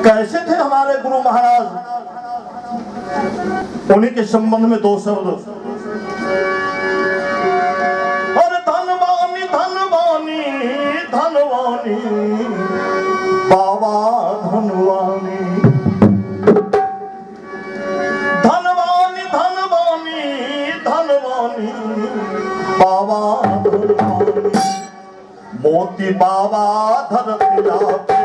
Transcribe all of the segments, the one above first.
कैसे थे हमारे गुरु महाराज, उन्हीं के संबंध में दो शब्द। और धनवानी धनवानी धनवानी बाबा धनवानी, धनवानी धनवानी धनवानी बाबा धनवानी, मोती बाबा धरतिया पे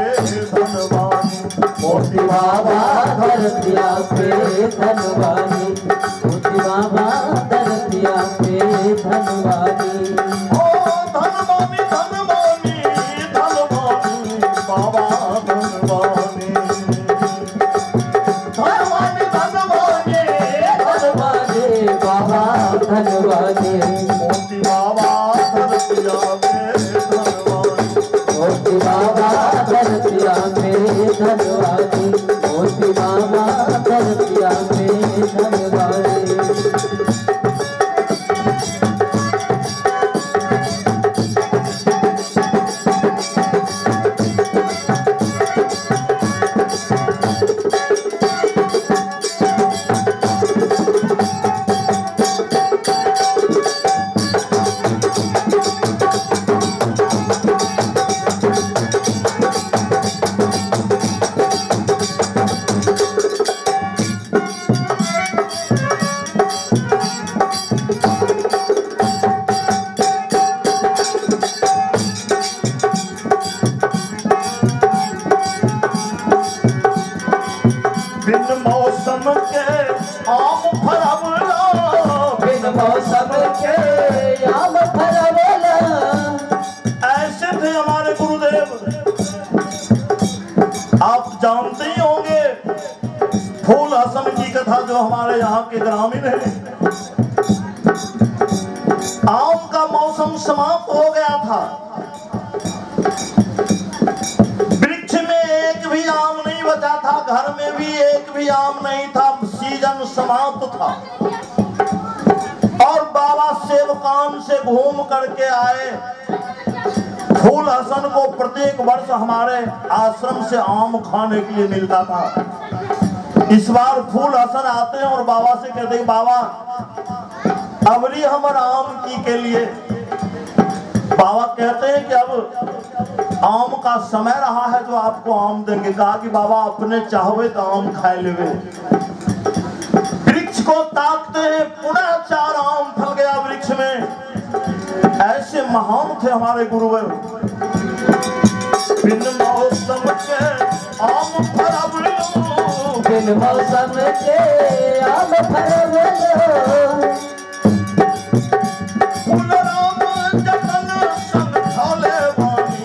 धनवानी, मोती बाबा धरतिया पे धनवानी, मोती बाबा धरतिया पे धनवानी। ओ धनवानी धनवानी धनवानी बाबा धनवानी, धनवानी धनवानी धनवानी बाबा धनवानी, मोती बाबा धरतिया पे धनवानी, मोती बाबा धरतिया पे धनवानी, मोती बाबा धरतिया पे धनवानी। बिन मौसम के आम फरवला, बिन मौसम के आम फरवला, ऐसे थे हमारे गुरुदेव। आप जानते ही होंगे फूल हसन की कथा, जो हमारे यहाँ के ग्रामीण है। आम का मौसम समाप्त हो गया था, वृक्ष में एक भी आम नहीं बचा था, घर में भी एक भी आम नहीं था, सीजन समाप्त था। और बाबा सेवकान से घूम करके आए। फूल हसन को प्रत्येक वर्ष हमारे आश्रम से आम खाने के लिए मिलता था। इस बार फूल हसन आते हैं और बाबा से कहते हैं, बाबा अबरी हमारा आम की के लिए। बाबा कहते हैं कि अब आम का समय रहा है जो आपको आम देंगे। कहा कि बाबा अपने चाहवे तो आम खाए लेवे। वृक्ष को ताकते हैं, पुनः 4 आम फल गया वृक्ष में। ऐसे महान थे हमारे गुरुदेव। बिन मौसम के आम फरवला, बिन मौसम के आम फरवला, फूल राम जतन संग थोले वानी,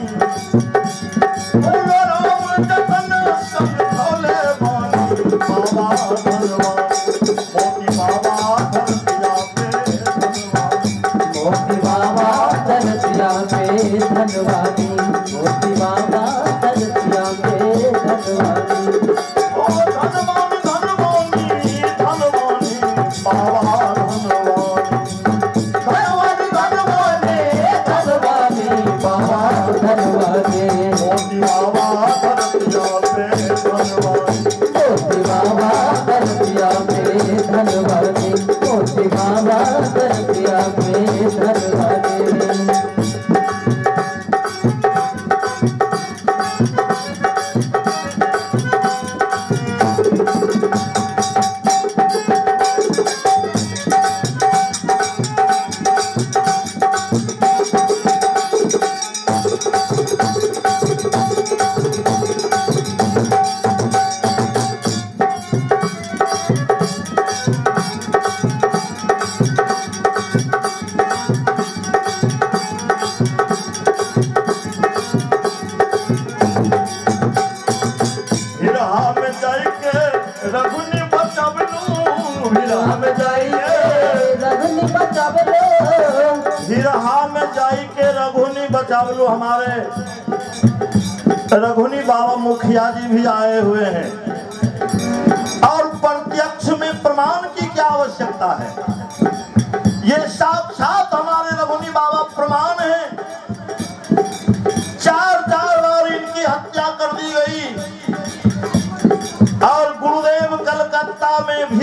फूल राम जतन संग थोले वानी बाबा धनवानी, मोती बाबा धरतिया पे धनवानी, मोती बाबा धरतिया पे धनवानी, मोती बाबा धरतिया पे धनवानी। ओ धनवानी धनवानी धनवानी बाबा धनवानी, धनवानी धनवानी धनवानी बाबा धनवानी, मोती बाबा धरतिया पे धनवानी, मोती बाबा धरतिया पे धनवानी, मोती बाबा धरतिया पे धनवानी। बचावलो। हमारे रघुनी बाबा मुखिया जी भी आए हुए हैं और प्रत्यक्ष में प्रमाण की क्या आवश्यकता है। ये साक्षात हमारे रघुनी बाबा प्रमाण है। 4 बार इनकी हत्या कर दी गई।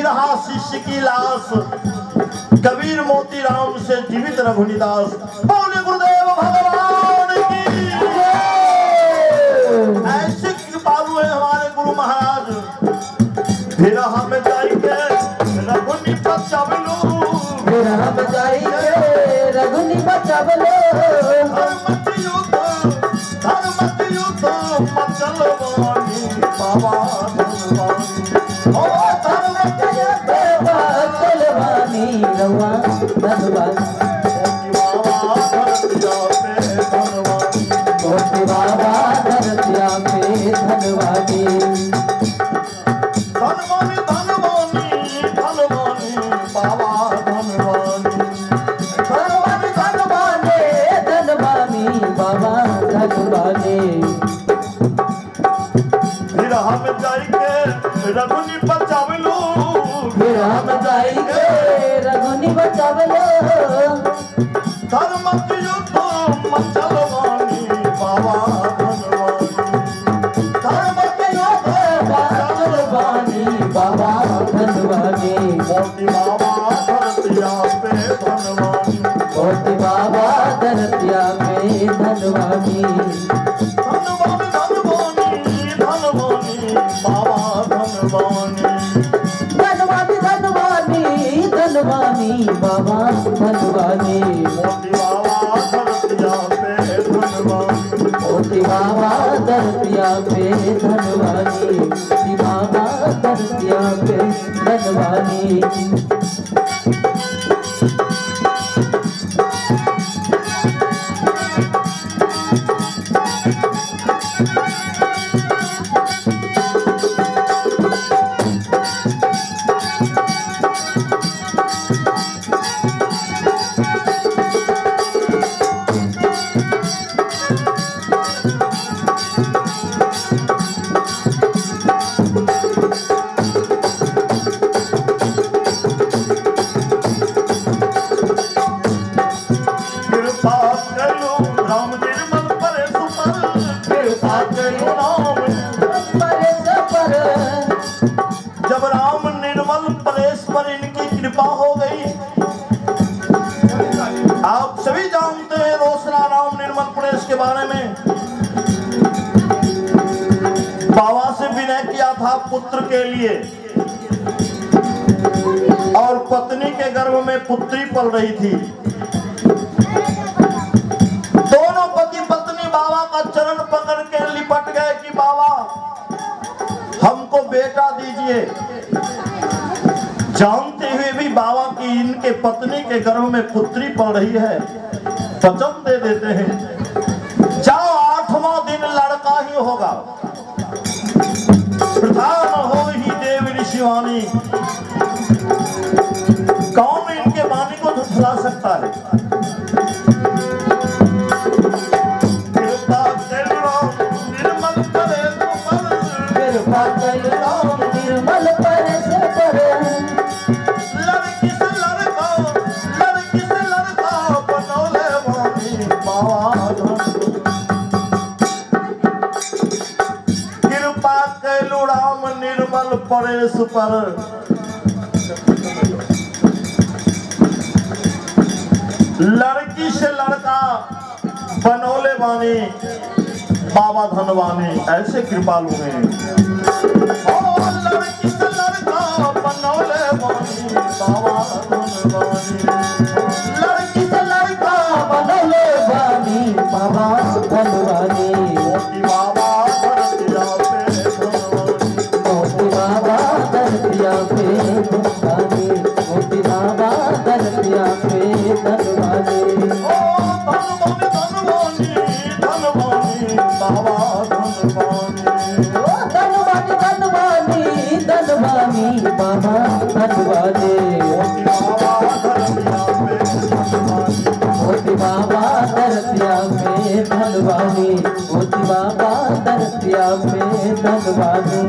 रहा शिष्य की लाश, कबीर मोतीराम से जीवित रघुनिदास। बोले गुरुदेव भगवान की। ऐसे कृपालु है हमारे गुरु महाराज। फिर हम जाएंगे रघुनि बचावलो, फिर हम जाएंगे रघुनि बचावलो। धर्म युद्ध मचलवानी बाबा धनवानी। ओ धर्म चलवानी रवा धनवानी। बाबा धरतिया पे धनवानी। मोती बाबा धरतिया पे धनवानी। धनवानी धनवानी धनवानी बाबा धनवानी। धनवानी धनवानी धनवानी बाबा धनवानी। फिर हम जाएंगे रघुनि बचावलो, फिर हम जाएंगे रघुनि बचावलो। धर्म युद्ध मचलवानी बाबा धनवानी। धर्म युद्ध धनवानी बाबा धनवानी। मोती बाबा धरतिया पे धनवानी। मोती बाबा धरतिया पे धनवानी। धनवानी धनवानी धनवानी बाबा धनवानी। धनवानी धनवानी धनवानी बाबा धनवानी। मोती बाबा धरतिया पे धनवानी। मोती बाबा धरतिया पे धनवानी। मोती बाबा धरतिया पे धनवानी। कृपा करो राम निर्मल परे सुपर। कृपा करो राम। परे सपर जब राम निर्मल परेश पर इनकी कृपा हो गई। आप सभी जानते हैं रोशना राम निर्मल परेश के बारे में। बाबा से विनय किया था पुत्र के लिए, और पत्नी के गर्भ में पुत्री पल रही थी। दोनों पति पत्नी बाबा का चरण पकड़ के लिपट गए कि बाबा हमको बेटा दीजिए। जानते हुए भी बाबा की इनके पत्नी के गर्भ में पुत्री पल रही है, वचन दे देते हैं जाओ 8वां दिन लड़का ही होगा। प्रधान हो ही देव ऋषिवाणी। कौन इनके वाणी को झुठला सकता है। कृपा करो निर्मल परेश पर। कृपा करो निर्मल परे सपर। लड़की से लड़का बनौले वाणी बाबा धन। कृपा कैलु राम निर्मल परेश पर। लड़की से लड़का बनौले वाणी बाबा धनवानी। ऐसे कृपालु हैं। ओ लड़की से लड़का बनौले वाणी बाबा धनवानी। लड़की से लड़का बनौले वाणी बाबा धनवानी। मोती बाबा धरतिया पे धनवानी। मोती बाबा धरतिया पे धनवानी। मोती बाबा धरतिया पे धनवानी। ओ धनवानी धनवानी बाबा धनवानी। ओ धनवानी धनवानी धनवानी बाबा धनवानी। मोती बाबा धरतिया पे धनवानी। मोती बाबा धरतिया पे धनवानी। मोती बाबा धरतिया पे धनवानी।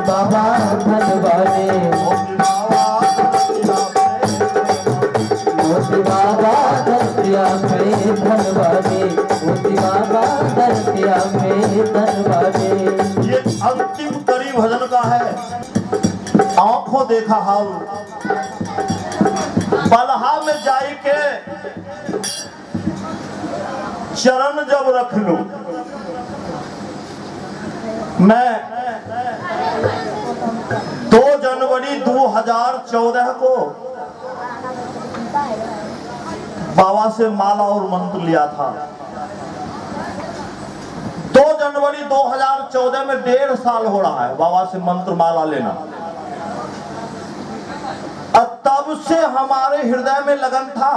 बाबा धनवाने मोती बाबा धरतिया पे मोती बाबा धरतिया में धनवाने मोती बाबा धरतिया में धनवाने। ये अंतिम कड़ी भजन का है। आंखों देखा हाल बलहा में जाई के चरण जब रख लूं मैं 2 जनवरी 2014 को बाबा से माला और मंत्र लिया था। 2 जनवरी 2014 में 1.5 साल हो रहा है बाबा से मंत्र माला लेना। तब से हमारे हृदय में लगन था।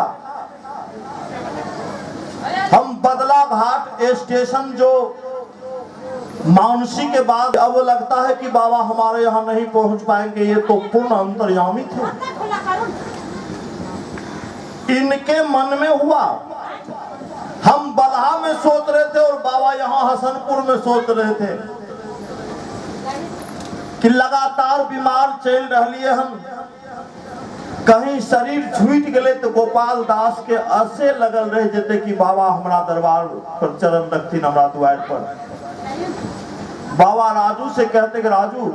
हम बदला घाट स्टेशन जो मानसी के बाद अब लगता है कि बाबा हमारे यहाँ नहीं पहुंच पाएंगे, ये तो पूर्ण अंतर्यामी थे। इनके मन में हुआ, हम बलहा में सोच रहे थे और बाबा यहाँ हसनपुर में सोच रहे थे कि लगातार बीमार चल रही है। हम कहीं शरीर छूट गए तो गोपाल दास के ऐसे लगल रहे जैसे कि बाबा हमारा दरबार पर चरण रखती हमारा द्वार पर। बाबा राजू से कहते कि राजू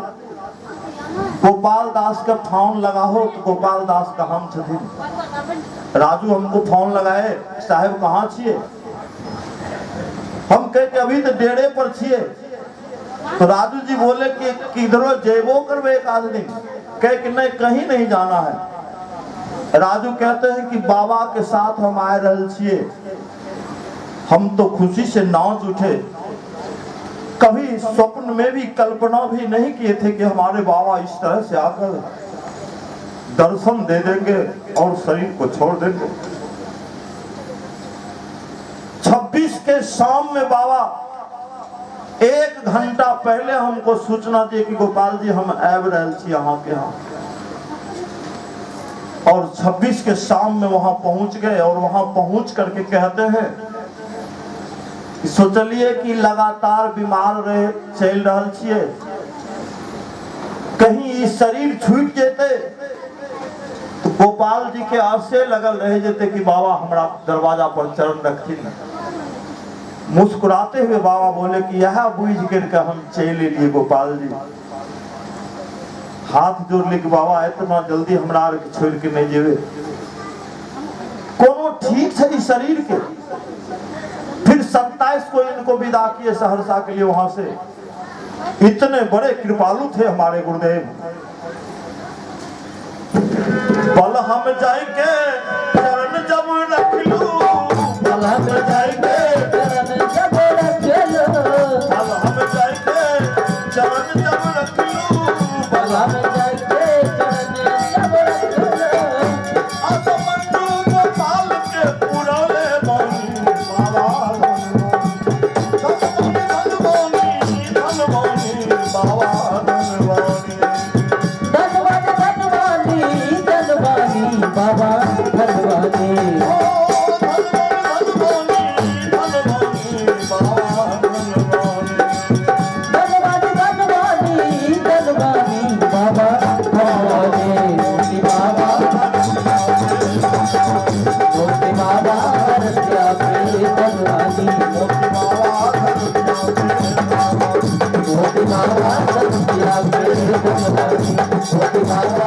गोपाल दास का फोन लगा हो, तो गोपाल दास का हम छथिन। राजू हमको फोन लगाए, साहब कहाँ छिए? हम कहे कि अभी तो डेरे पर छिए। तो राजू जी बोले कि किधरो जेबो करवे एक आदमी, कहे कि नहीं कहीं नहीं जाना है। राजू कहते हैं कि बाबा के साथ हम आए रहे छिए, हम तो खुशी से नाच उठे। कभी स्वप्न में भी कल्पना भी नहीं किए थे कि हमारे बाबा इस तरह से आकर दर्शन दे देंगे और शरीर को छोड़ देंगे। 26 के शाम में बाबा 1 घंटा पहले हमको सूचना दी कि गोपाल जी हम आब रहे छी यहाँ के यहाँ। और 26 के शाम में वहां पहुंच गए और वहां पहुंच करके कहते हैं कि सोचलिए कि लगातार बीमार रहे चल रहा छिए, कहीं इस शरीर छूट जेते तो गोपाल जी के आसे लगल रहे जेते कि बाबा हमारा दरवाजा पर चरण रखती। मुस्कुराते हुए बाबा बोले कि यह बुझ करके हम चल लिए गोपाल जी। हाथ जोड़ ले कि बाबा इतना जल्दी हमरा छोड़ के नहीं जेवे, कोनो ठीक है शरीर के। फिर 27 को इनको विदा किए सहरसा के लिए वहां से। इतने बड़े कृपालु थे हमारे गुरुदेव। बल हम जाएंगे चरण जब रख लूं, बल हम जाएंगे चरण जब रख लूं, बल हम जाएंगे चरण जब रख लूं, बल हम जाएंगे चरण जब रख लूं। आसमंडू गोपाल के पुरले बनी बाबा धनवानी धनवानी बाबा धनवानी। धनवानी धनवानी बाबा धनवानी। Bye.